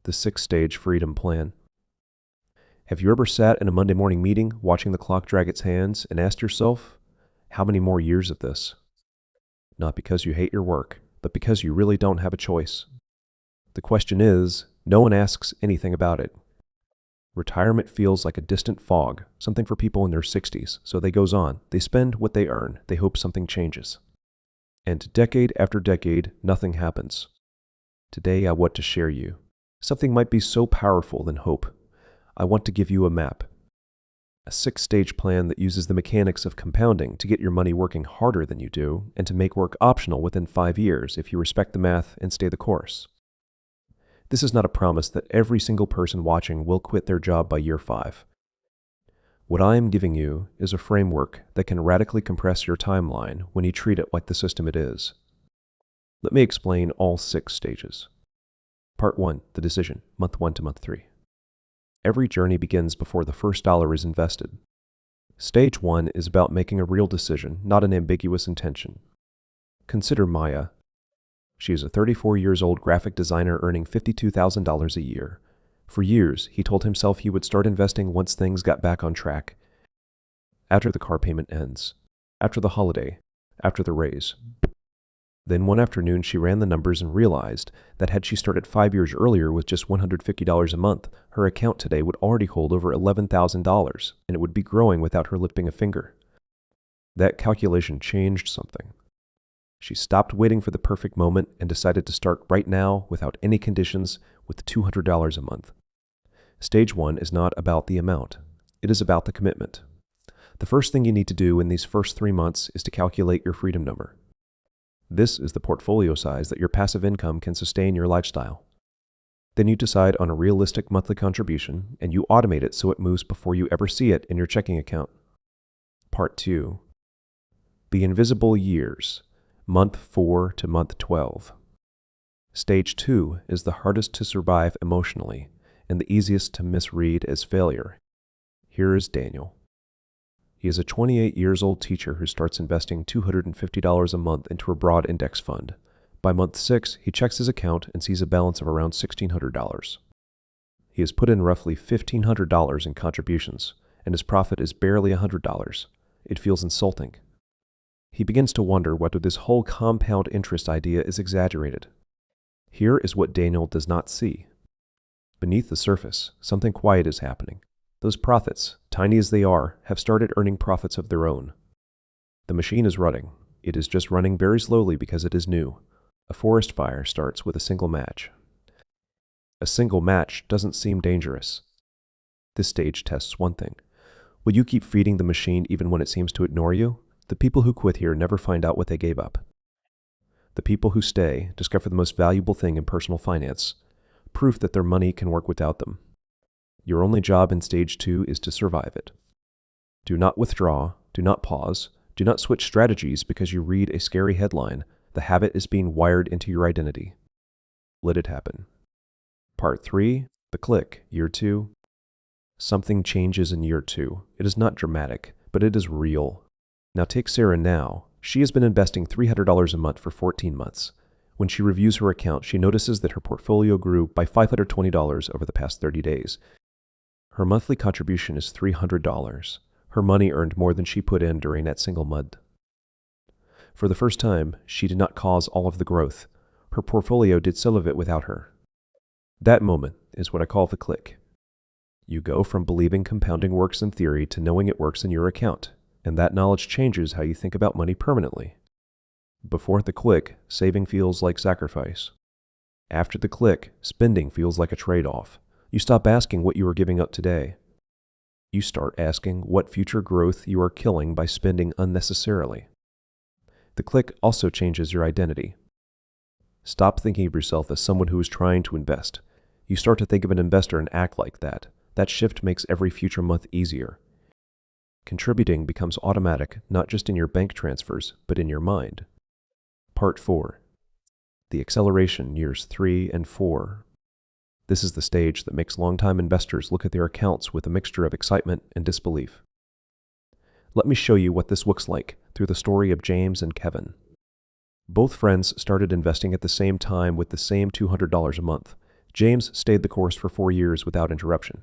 the 6-stage freedom plan. Have you ever sat in a Monday morning meeting watching the clock drag its hands and asked yourself, how many more years of this? Not because you hate your work, but because you really don't have a choice. The question is, no one asks anything about it. Retirement feels like a distant fog, something for people in their 60s, so they goes on. They spend what they earn. They hope something changes. And decade after decade, nothing happens. Today I want to share you. Something might be so powerful than hope. I want to give you a map. A 6-stage plan that uses the mechanics of compounding to get your money working harder than you do, and to make work optional within 5 years if you respect the math and stay the course. This is not a promise that every single person watching will quit their job by year 5. What I am giving you is a framework that can radically compress your timeline when you treat it like the system it is. Let me explain all 6 stages. Part 1, the decision, month 1 to month 3. Every journey begins before the first dollar is invested. Stage 1 is about making a real decision, not an ambiguous intention. Consider Maya. She is a 34-year-old graphic designer earning $52,000 a year. For years, he told himself he would start investing once things got back on track. After the car payment ends, after the holiday, after the raise. Then one afternoon she ran the numbers and realized that had she started 5 years earlier with just $150 a month, her account today would already hold over $11,000, and it would be growing without her lifting a finger. That calculation changed something. She stopped waiting for the perfect moment and decided to start right now without any conditions with $200 a month. Stage 1 is not about the amount. It is about the commitment. The first thing you need to do in these first 3 months is to calculate your freedom number. This is the portfolio size that your passive income can sustain your lifestyle. Then you decide on a realistic monthly contribution and you automate it so it moves before you ever see it in your checking account. Part 2. The invisible years. Month 4 to month 12. Stage 2 is the hardest to survive emotionally and the easiest to misread as failure. Here is Daniel. He is a 28-year-old teacher who starts investing $250 a month into a broad index fund. By month 6, he checks his account and sees a balance of around $1,600. He has put in roughly $1,500 in contributions, and his profit is barely $100. It feels insulting. He begins to wonder whether this whole compound interest idea is exaggerated. Here is what Daniel does not see. Beneath the surface, something quiet is happening. Those profits, tiny as they are, have started earning profits of their own. The machine is running. It is just running very slowly because it is new. A forest fire starts with a single match. A single match doesn't seem dangerous. This stage tests one thing. Will you keep feeding the machine even when it seems to ignore you? The people who quit here never find out what they gave up. The people who stay discover the most valuable thing in personal finance, proof that their money can work without them. Your only job in stage 2 is to survive it. Do not withdraw, do not pause, do not switch strategies because you read a scary headline. The habit is being wired into your identity. Let it happen. Part 3, the click, year 2. Something changes in year 2. It is not dramatic, but it is real. Now take Sarah now. She has been investing $300 a month for 14 months. When she reviews her account, she notices that her portfolio grew by $520 over the past 30 days. Her monthly contribution is $300. Her money earned more than she put in during that single month. For the first time, she did not cause all of the growth. Her portfolio did some of it without her. That moment is what I call the click. You go from believing compounding works in theory to knowing it works in your account. And that knowledge changes how you think about money permanently. Before the click, saving feels like sacrifice. After the click, spending feels like a trade-off. You stop asking what you are giving up today. You start asking what future growth you are killing by spending unnecessarily. The click also changes your identity. Stop thinking of yourself as someone who is trying to invest. You start to think of an investor and act like that. That shift makes every future month easier. Contributing becomes automatic, not just in your bank transfers, but in your mind. Part 4. The acceleration, years 3 and 4. This is the stage that makes longtime investors look at their accounts with a mixture of excitement and disbelief. Let me show you what this looks like through the story of James and Kevin. Both friends started investing at the same time with the same $200 a month. James stayed the course for 4 years without interruption.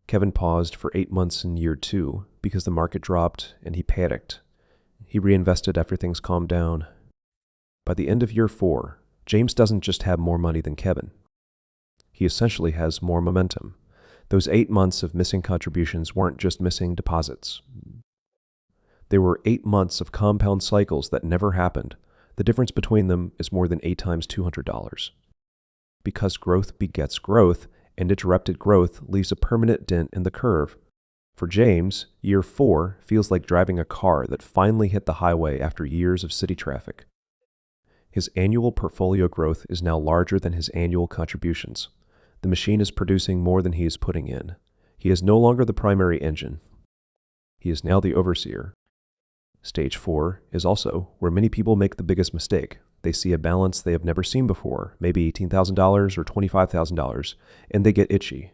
Kevin paused for 8 months in year 2 because the market dropped and he panicked. He reinvested after things calmed down. By the end of year 4, James doesn't just have more money than Kevin. He essentially has more momentum. Those 8 months of missing contributions weren't just missing deposits. They were 8 months of compound cycles that never happened. The difference between them is more than 8 times $200. Because growth begets growth, and interrupted growth leaves a permanent dent in the curve. For James, year 4 feels like driving a car that finally hit the highway after years of city traffic. His annual portfolio growth is now larger than his annual contributions. The machine is producing more than he is putting in. He is no longer the primary engine. He is now the overseer. Stage 4 is also where many people make the biggest mistake. They see a balance they have never seen before, maybe $18,000 or $25,000, and they get itchy.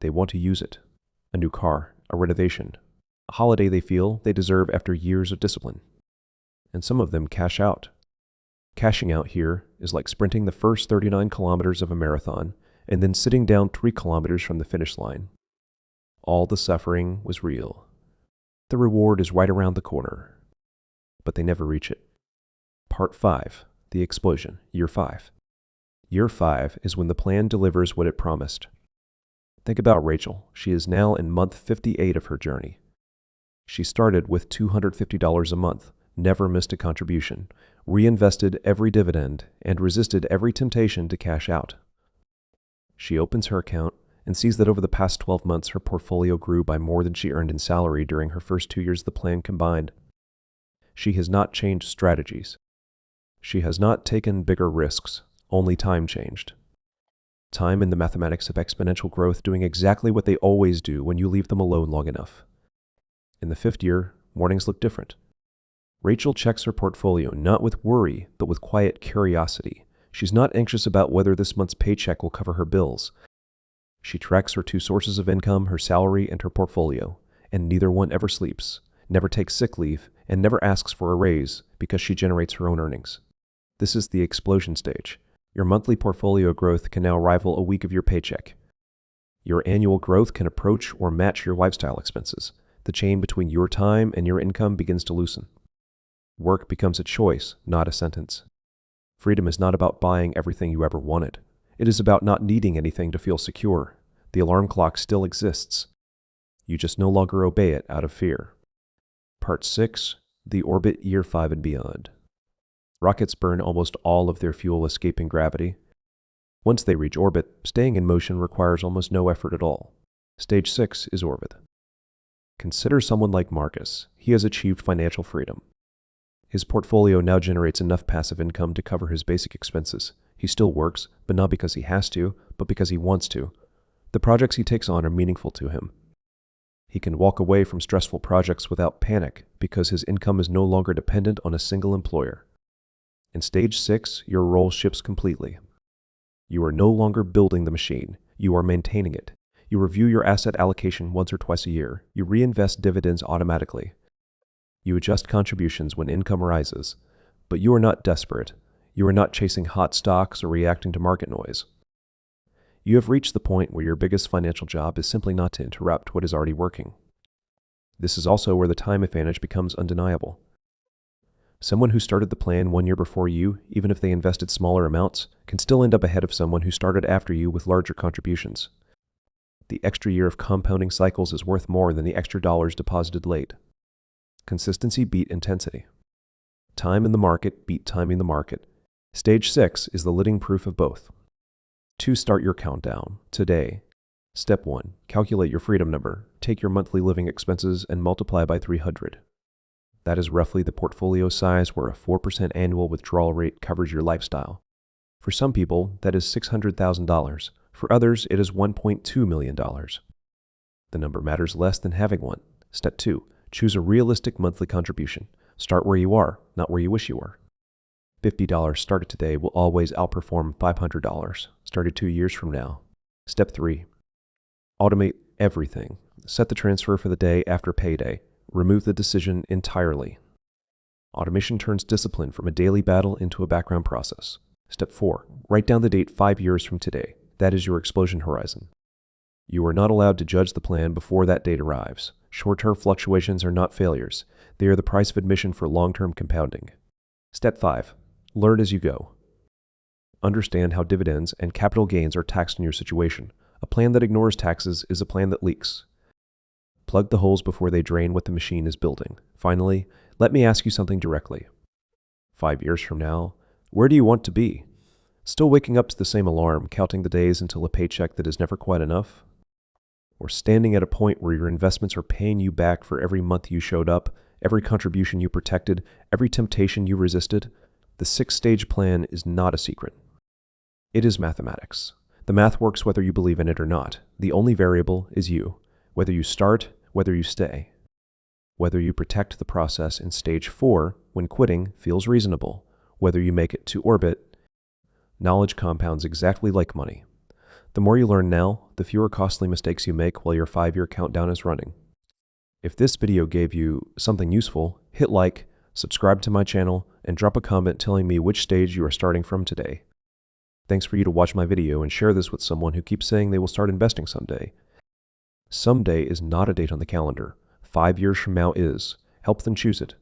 They want to use it. A new car, a renovation, a holiday they feel they deserve after years of discipline. And some of them cash out. Cashing out here is like sprinting the first 39 kilometers of a marathon and then sitting down 3 kilometers from the finish line. All the suffering was real. The reward is right around the corner, but they never reach it. Part 5, the explosion, year 5. Year 5 is when the plan delivers what it promised. Think about Rachel. She is now in month 58 of her journey. She started with $250 a month, never missed a contribution, reinvested every dividend, and resisted every temptation to cash out. She opens her account and sees that over the past 12 months her portfolio grew by more than she earned in salary during her first 2 years of the plan combined. She has not changed strategies. She has not taken bigger risks, only time changed. Time and the mathematics of exponential growth doing exactly what they always do when you leave them alone long enough. In the 5th year, mornings look different. Rachel checks her portfolio not with worry, but with quiet curiosity. She's not anxious about whether this month's paycheck will cover her bills. She tracks her 2 sources of income, her salary and her portfolio, and neither one ever sleeps, never takes sick leave, and never asks for a raise because she generates her own earnings. This is the explosion stage. Your monthly portfolio growth can now rival a week of your paycheck. Your annual growth can approach or match your lifestyle expenses. The chain between your time and your income begins to loosen. Work becomes a choice, not a sentence. Freedom is not about buying everything you ever wanted. It is about not needing anything to feel secure. The alarm clock still exists. You just no longer obey it out of fear. Part 6, the orbit year 5 and beyond. Rockets burn almost all of their fuel escaping gravity. Once they reach orbit, staying in motion requires almost no effort at all. Stage 6 is orbit. Consider someone like Marcus. He has achieved financial freedom. His portfolio now generates enough passive income to cover his basic expenses. He still works, but not because he has to, but because he wants to. The projects he takes on are meaningful to him. He can walk away from stressful projects without panic because his income is no longer dependent on a single employer. In stage 6, your role shifts completely. You are no longer building the machine. You are maintaining it. You review your asset allocation once or twice a year. You reinvest dividends automatically. You adjust contributions when income rises, but you are not desperate. You are not chasing hot stocks or reacting to market noise. You have reached the point where your biggest financial job is simply not to interrupt what is already working. This is also where the time advantage becomes undeniable. Someone who started the plan 1 year before you, even if they invested smaller amounts, can still end up ahead of someone who started after you with larger contributions. The extra year of compounding cycles is worth more than the extra dollars deposited late. Consistency beat intensity. Time in the market beat timing the market. Stage 6 is the living proof of both. To start your countdown, today. Step 1. Calculate your freedom number. Take your monthly living expenses and multiply by 300. That is roughly the portfolio size where a 4% annual withdrawal rate covers your lifestyle. For some people, that is $600,000. For others, it is $1.2 million. The number matters less than having one. Step 2. Choose a realistic monthly contribution. Start where you are, not where you wish you were. $50 started today will always outperform $500 started 2 years from now. Step 3. Automate everything. Set the transfer for the day after payday. Remove the decision entirely. Automation turns discipline from a daily battle into a background process. Step 4. Write down the date 5 years from today. That is your explosion horizon. You are not allowed to judge the plan before that date arrives. Short-term fluctuations are not failures. They are the price of admission for long-term compounding. Step 5. Learn as you go. Understand how dividends and capital gains are taxed in your situation. A plan that ignores taxes is a plan that leaks. Plug the holes before they drain what the machine is building. Finally, let me ask you something directly. 5 years from now, where do you want to be? Still waking up to the same alarm, counting the days until a paycheck that is never quite enough? Or standing at a point where your investments are paying you back for every month you showed up, every contribution you protected, every temptation you resisted? The 6-stage plan is not a secret. It is mathematics. The math works whether you believe in it or not. The only variable is you. Whether you start, whether you stay. Whether you protect the process in stage 4 when quitting feels reasonable. Whether you make it to orbit. Knowledge compounds exactly like money. The more you learn now, the fewer costly mistakes you make while your 5-year countdown is running. If this video gave you something useful, hit like, subscribe to my channel, and drop a comment telling me which stage you are starting from today. Thanks for you to watch my video and share this with someone who keeps saying they will start investing someday. Someday is not a date on the calendar. 5 years from now is. Help them choose it.